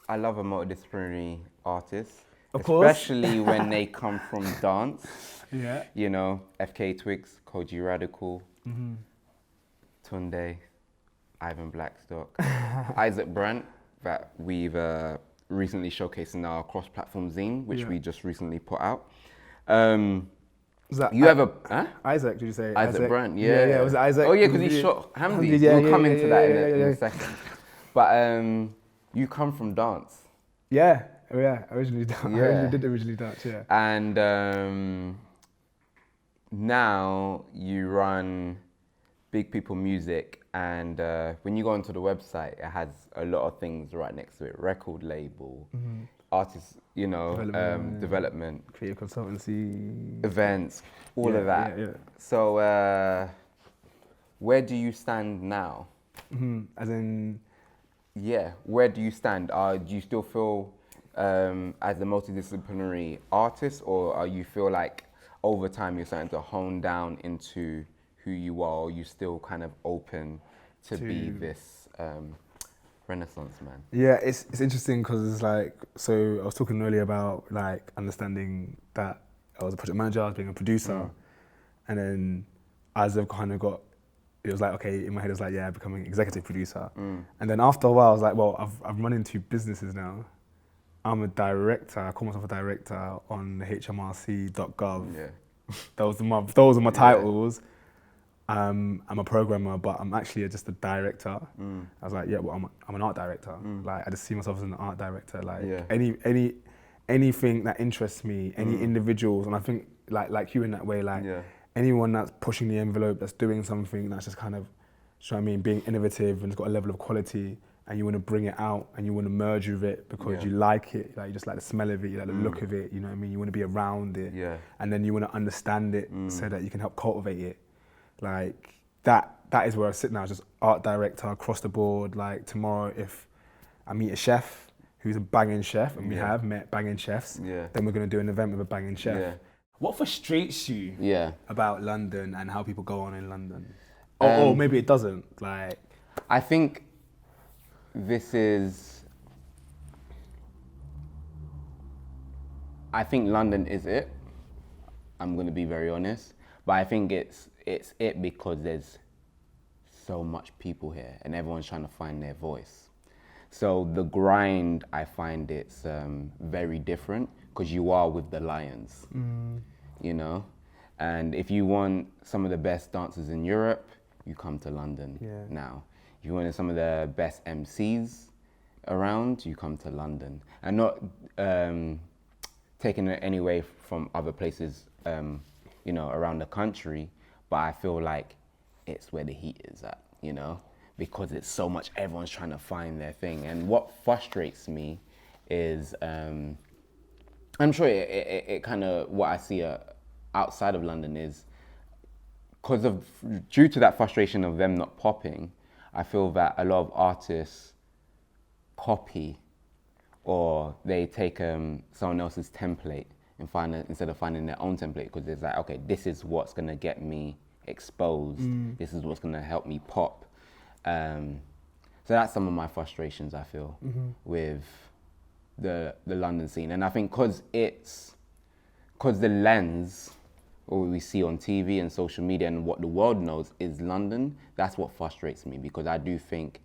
I love a multidisciplinary artist, Of course. especially when they come from dance. Yeah. You know, FK Twigs, Koji Radical, Tunde, Ivan Blackstock, Isaac Brandt, that we've recently showcased in our cross-platform zine, which Yeah. we just recently put out. Was that You have a huh? Isaac? Did you say Isaac Brandt? Yeah. Yeah. Was it Isaac? Oh yeah, because he shot Hamdi. Yeah, We'll yeah, come yeah, into yeah, that yeah, in yeah. a second. But you come from dance. Yeah. Oh yeah. Originally dance. I Yeah. originally did originally dance. Yeah. And now you run Big People Music, and when you go onto the website, it has a lot of things right next to it: record label, artist, you know, development, Creative consultancy. events, all of that. Yeah. So where do you stand now? As in. Yeah, where do you stand? Do you still feel as a multidisciplinary artist, or are you feel like over time you're starting to hone down into who you are, or are you still kind of open to be this Renaissance man? Yeah, it's interesting because it's like, so I was talking earlier about like understanding that I was a project manager, I was being a producer, and then as I've kind of got, it was like, okay, in my head it was like, yeah, becoming executive producer. And then after a while I was like, well, I'm running two businesses now. I'm a director, I call myself a director on the hmrc.gov. Yeah. Those are my titles. I'm a programmer, but I'm actually just a director. I was like, yeah, well, I'm an art director. Like, I just see myself as an art director. Like, anything that interests me, any individuals, and I think like you in that way, like anyone that's pushing the envelope, that's doing something that's just kind of, you know what I mean, being innovative and it's got a level of quality, and you want to bring it out and you want to merge with it because you like it, like you just like the smell of it, you like the look of it, you know what I mean? You want to be around it, and then you want to understand it so that you can help cultivate it. Like that is where I sit now, just art director across the board. Like tomorrow, if I meet a chef who's a banging chef, and we have met banging chefs, then we're going to do an event with a banging chef. What frustrates you about London and how people go on in London? Or maybe it doesn't. Like, I think London is it. I'm going to be very honest, but I think it's it because there's so much people here and everyone's trying to find their voice. So the grind, I find it's very different because you are with the lions, you know? And if you want some of the best dancers in Europe, you come to London now. If you want some of the best MCs around, you come to London. And not taking it any way from other places, you know, around the country, but I feel like it's where the heat is at, you know, because it's so much, everyone's trying to find their thing. And what frustrates me is, I'm sure it kind of, what I see outside of London is, due to that frustration of them not popping, I feel that a lot of artists copy, or they take someone else's template and instead of finding their own template, because it's like, okay, this is what's gonna get me exposed. This is what's gonna help me pop. So that's some of my frustrations, I feel, with the London scene. And I think because the lens, what we see on TV and social media and what the world knows is London, that's what frustrates me, because I do think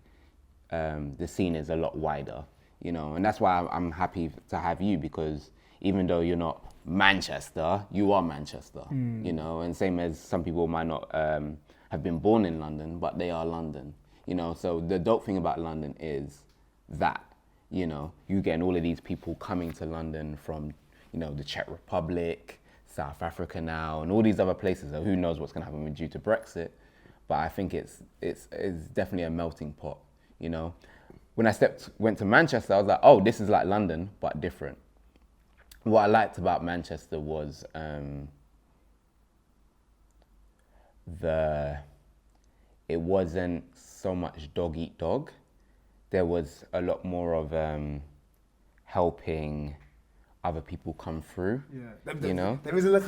the scene is a lot wider, you know, and that's why I'm happy to have you, because even though you're not Manchester, you are Manchester, you know, and same as some people might not have been born in London, but they are London, you know. So the dope thing about London is that, you know, you getting all of these people coming to London from, you know, the Czech Republic, South Africa now, and all these other places. So who knows what's going to happen due to Brexit? But I think it's definitely a melting pot, you know. When I went to Manchester, I was like, oh, this is like London, but different. What I liked about Manchester was it wasn't so much dog eat dog. There was a lot more of helping other people come through. Yeah, you know. There is like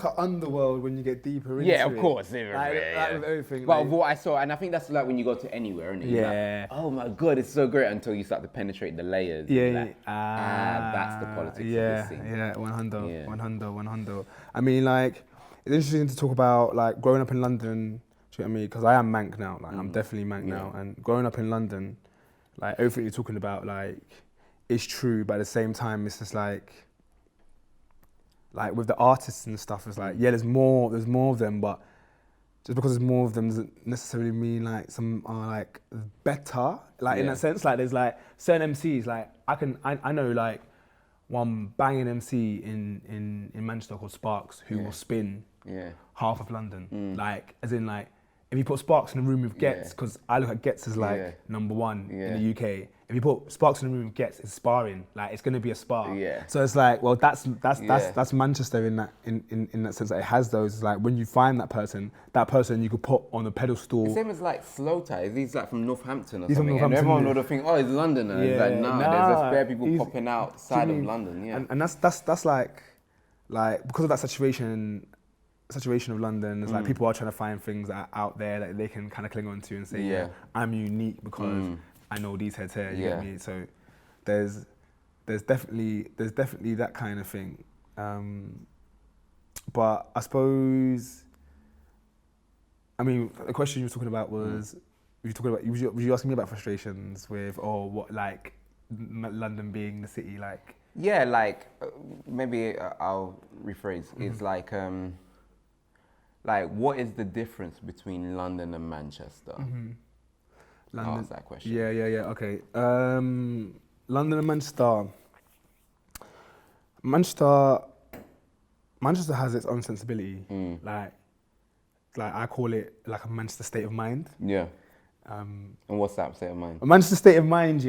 an underworld when you get deeper into it. Yeah, of course. Like with everything. But Like, what I saw, and I think that's like when you go to anywhere, isn't it? You're yeah. like, oh my God, it's so great until you start to penetrate the layers. Yeah. Like, that's the politics of this scene. Yeah, 100. I mean, like, it's interesting to talk about like growing up in London. Do you know what I mean? Because I am Manc now. Like, I'm definitely Manc now. And growing up in London, like everything you're talking about, like, is true. But at the same time, it's just like with the artists and stuff, it's like, yeah, there's more of them, but just because there's more of them doesn't necessarily mean like some are like better. Like in that sense, like there's like certain MCs, like I know like one banging MC in Manchester called Sparks who will spin half of London. Like as in like if you put Sparks in a room with Gets, because I look at Gets as like number one in the UK. If you put Sparks in a room with Gets, it's sparring. Like it's gonna be a spar. So it's like, well, that's Manchester in that sense. That it has those. It's like when you find that person you could put on a pedestal. The same as like Slow Tie. He's like from Northampton or He's something. And everyone would think, oh, he's Londoner. It's like, nah, there's a fair people popping outside of London. Yeah. And that's like because of that saturation of London, it's like people are trying to find things that are out there that they can kind of cling on to and say, yeah, I'm unique because I know these heads here. You get me? So there's definitely that kind of thing. But I suppose, I mean, the question you were talking about was, was you asking me about frustrations with, or what, like London being the city, like? Yeah, like maybe I'll rephrase. It's like what is the difference between London and Manchester? London. I'll ask that question. Yeah. Okay. London and Manchester. Manchester has its own sensibility. Like I call it like a Manchester state of mind. Yeah. And what's that state of mind? A Manchester state of mind,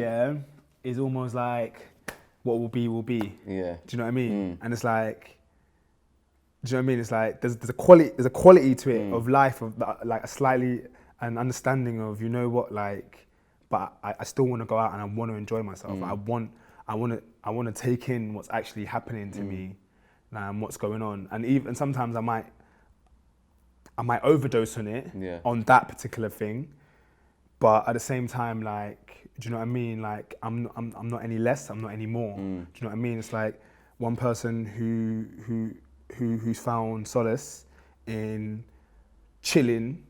is almost like what will be will be. Yeah. Do you know what I mean? And it's like, do you know what I mean? It's like there's a quality to it of life, of like a slightly an understanding of, you know what, like, but I still want to go out and I want to enjoy myself. I want to take in what's actually happening to me and what's going on. And even sometimes I might overdose on it on that particular thing, but at the same time, like, do you know what I mean? Like I'm not any less, I'm not any more. Do you know what I mean? It's like one person who's found solace in chilling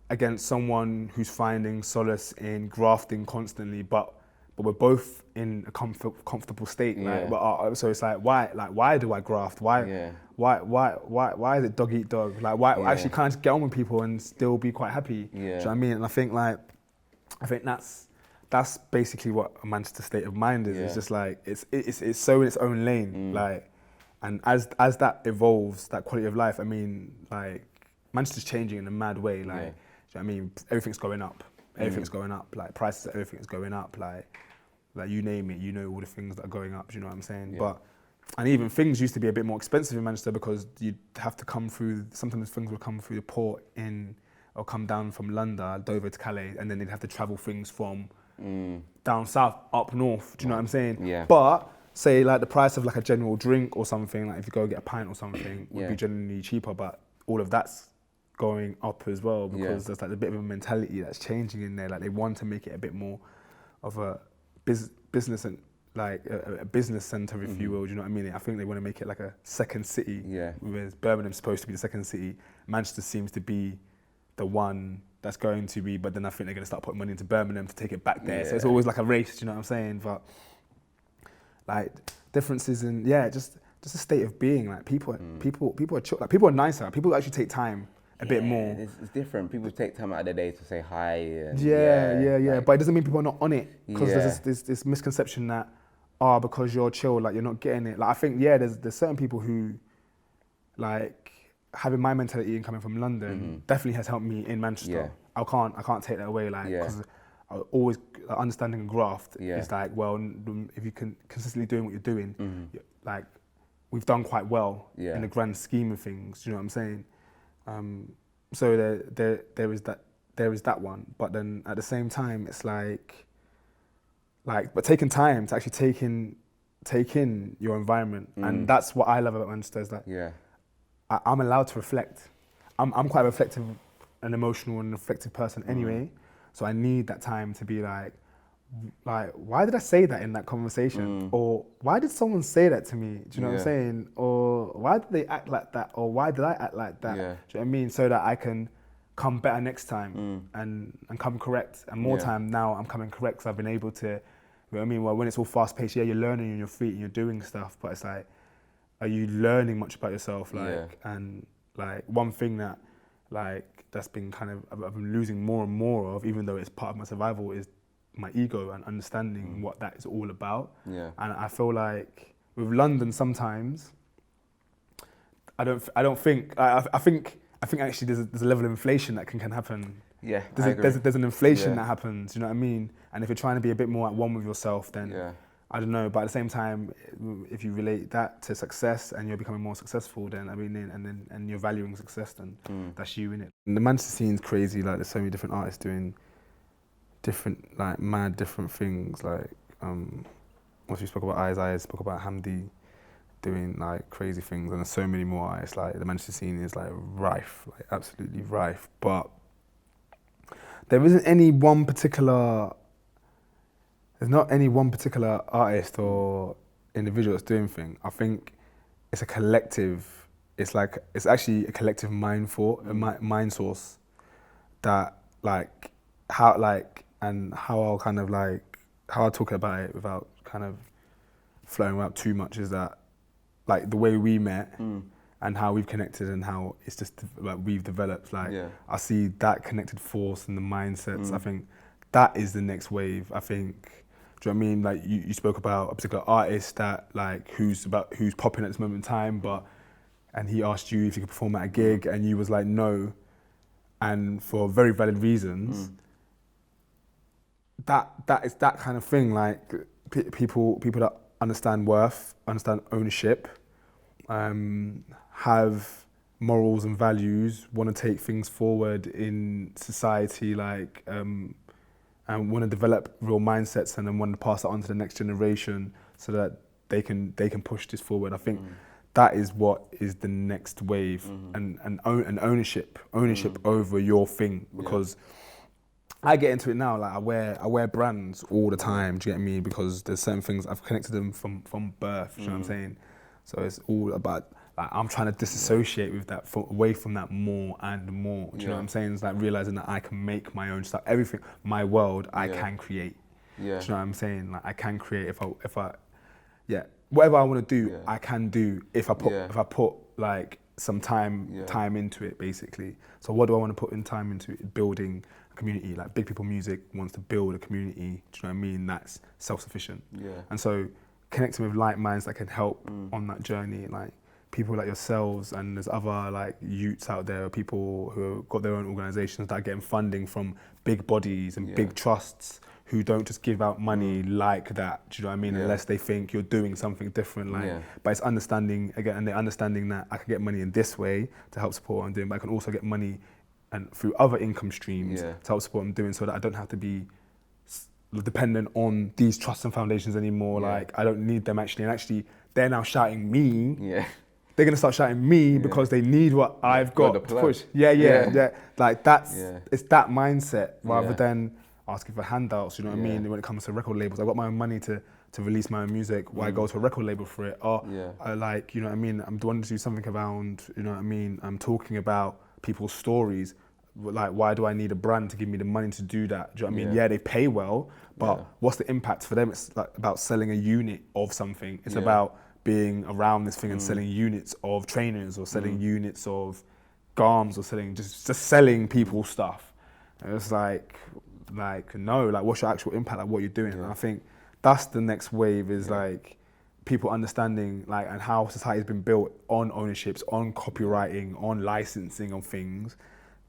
against someone who's finding solace in grafting constantly, but we're both in a comfortable state. Like, so it's like, why do I graft? Why is it dog eat dog? Like, why actually can't I just get on with people and still be quite happy? Do you know what I mean? And I think that's basically what a Manchester state of mind is. It's just like it's so in its own lane. Like, and as that evolves, that quality of life, I mean, like Manchester's changing in a mad way. Like, do you know what I mean? Everything's going up. Everything's going up. Like prices of everything is going up. Like you name it, you know all the things that are going up. Do you know what I'm saying? And even things used to be a bit more expensive in Manchester because you'd have to come through. Sometimes things would come through the port or come down from London, Dover to Calais, and then they'd have to travel things from down south up north. Do you know what I'm saying? Yeah. But say like the price of like a general drink or something, like if you go get a pint or something, would be generally cheaper. But all of that's going up as well because there's like a bit of a mentality that's changing in there. Like they want to make it a bit more of a business and like a business center, if you will. Do you know what I mean? I think they want to make it like a second city. Yeah. Whereas Birmingham's supposed to be the second city, Manchester seems to be the one that's going to be. But then I think they're going to start putting money into Birmingham to take it back there. So it's always like a race. Do you know what I'm saying? But like differences in just a state of being. Like people are chill. Like people are nicer. People actually take time a bit more. It's different. People take time out of their day to say hi. And like, but it doesn't mean people are not on it because there's this misconception that because you're chill, like you're not getting it. Like I think there's certain people who like having my mentality and coming from London definitely has helped me in Manchester. I can't take that away. Like because I always understanding a graft is like, well, if you can consistently doing what you're doing, like we've done quite well in the grand scheme of things. Do you know what I'm saying? So there is that one, but then at the same time it's like but taking time to actually take in take in your environment. And that's what I love about Manchester, is that I'm allowed to reflect. I'm quite a reflective and emotional and reflective person anyway. So I need that time to be like, why did I say that in that conversation? Or why did someone say that to me? Do you know what I'm saying? Or why did they act like that? Or why did I act like that? Do you know what I mean? So that I can come better next time and come correct. And more time now, I'm coming correct because I've been able to, you know what I mean? Well, when it's all fast paced, you're learning on your feet and you're doing stuff, but it's like, are you learning much about yourself? And like one thing that that's been kind of, I've been losing more and more of, even though it's part of my survival, is my ego and understanding what that is all about. And I feel like with London sometimes, I think actually there's a level of inflation that can happen. There's an inflation that happens, you know what I mean? And if you're trying to be a bit more at one with yourself, then I don't know. But at the same time, if you relate that to success and you're becoming more successful, then I mean, and you're valuing success, then that's you, innit? And the Manchester scene's crazy. Like, there's so many different artists doing different, like, mad different things. Like, once we spoke about I spoke about Hamdi doing like crazy things, and there's so many more artists. Like, the Manchester scene is like rife, like absolutely rife. But there isn't any one particular. There's not any one particular artist or individual that's doing things. I think it's a collective. It's actually a collective mind source that how I'll kind of how I talk about it without kind of flowing out too much is that, like, the way we met and how we've connected and how it's just like we've developed. I see that connected force and the mindsets. I think that is the next wave. I think. Do you know what I mean? Like, you spoke about a particular artist that who's popping at this moment in time, and he asked you if you could perform at a gig, and you was like no, and for very valid reasons. That is that kind of thing. Like, people that understand worth, understand ownership, have morals and values, want to take things forward in society, and want to develop real mindsets, and then want to pass it on to the next generation so that they can push this forward. I think that is what is the next wave, and ownership over your thing, because I get into it now. Like, I wear brands all the time. Do you get me? Because there's certain things I've connected them from birth. Do you know what I'm saying? So it's all about. I'm trying to disassociate with that, away from that more and more. Do you know what I'm saying? It's like realizing that I can make my own stuff. Everything, my world, I can create. Do you know what I'm saying? Like, I can create if I whatever I want to do, I can do if I put like some time into it, basically. So what do I want to put in time into it? Building a community. Like, Big People Music wants to build a community. Do you know what I mean? That's self-sufficient. And so connecting with like minds that can help on that journey, like people like yourselves, and there's other like youths out there, people who have got their own organisations that are getting funding from big bodies and big trusts who don't just give out money like that. Do you know what I mean? Unless they think you're doing something different. But it's understanding again, and they're understanding that I can get money in this way to help support what I'm doing, but I can also get money and through other income streams to help support what I'm doing, so that I don't have to be dependent on these trusts and foundations anymore. Like, I don't need them actually, and actually they're now shouting me. They're gonna start shouting me because they need what I've got to push. Like, that's it's that mindset rather than asking for handouts. You know what I mean? When it comes to record labels, I've got my own money to release my own music. Why go to a record label for it? I like, you know what I mean? I'm wanting to do something around, you know what I mean? I'm talking about people's stories. Like, why do I need a brand to give me the money to do that? Do you know what I mean? Yeah, they pay well, but what's the impact for them? It's like about selling a unit of something. It's about being around this thing and selling units of trainers, or selling units of garms, or selling just selling people stuff. And it's like no, like, what's your actual impact? Like, what you're doing? And I think that's the next wave, is like people understanding, like, and how society's been built on ownerships, on copywriting, on licensing of things.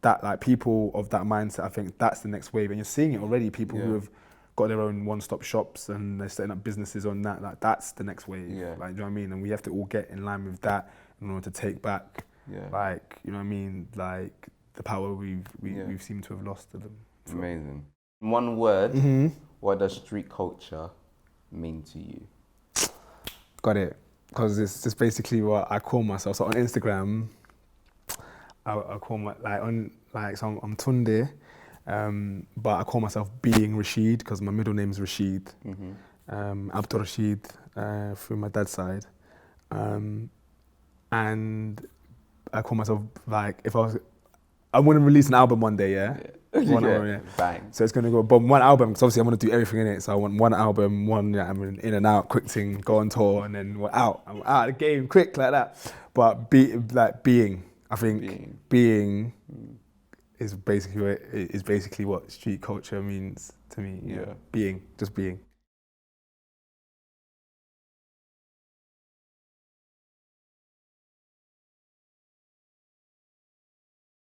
That, like, people of that mindset, I think that's the next wave, and you're seeing it already. People who have got their own one-stop shops and they're setting up businesses on that. Like, that's the next wave. Like, do you know what I mean? And we have to all get in line with that in order to take back, like, you know what I mean? Like, the power we've seemed to have lost to them. So. Amazing. In one word, what does street culture mean to you? Got it. Because it's just basically what I call myself. So on Instagram, I call my so I'm Tunde, but I call myself Being Rashid because my middle name is Rashid. Abdul Rashid through my dad's side, and I call myself I'm gonna release an album one day, yeah. One album, yeah. Bang. So it's gonna go, but one album because obviously I'm gonna do everything in it. So I want one album, I'm in and out, quick thing, go on tour, and then I'm out of the game, quick like that. But being. I think being is basically what street culture means to me. Yeah. Being, just being.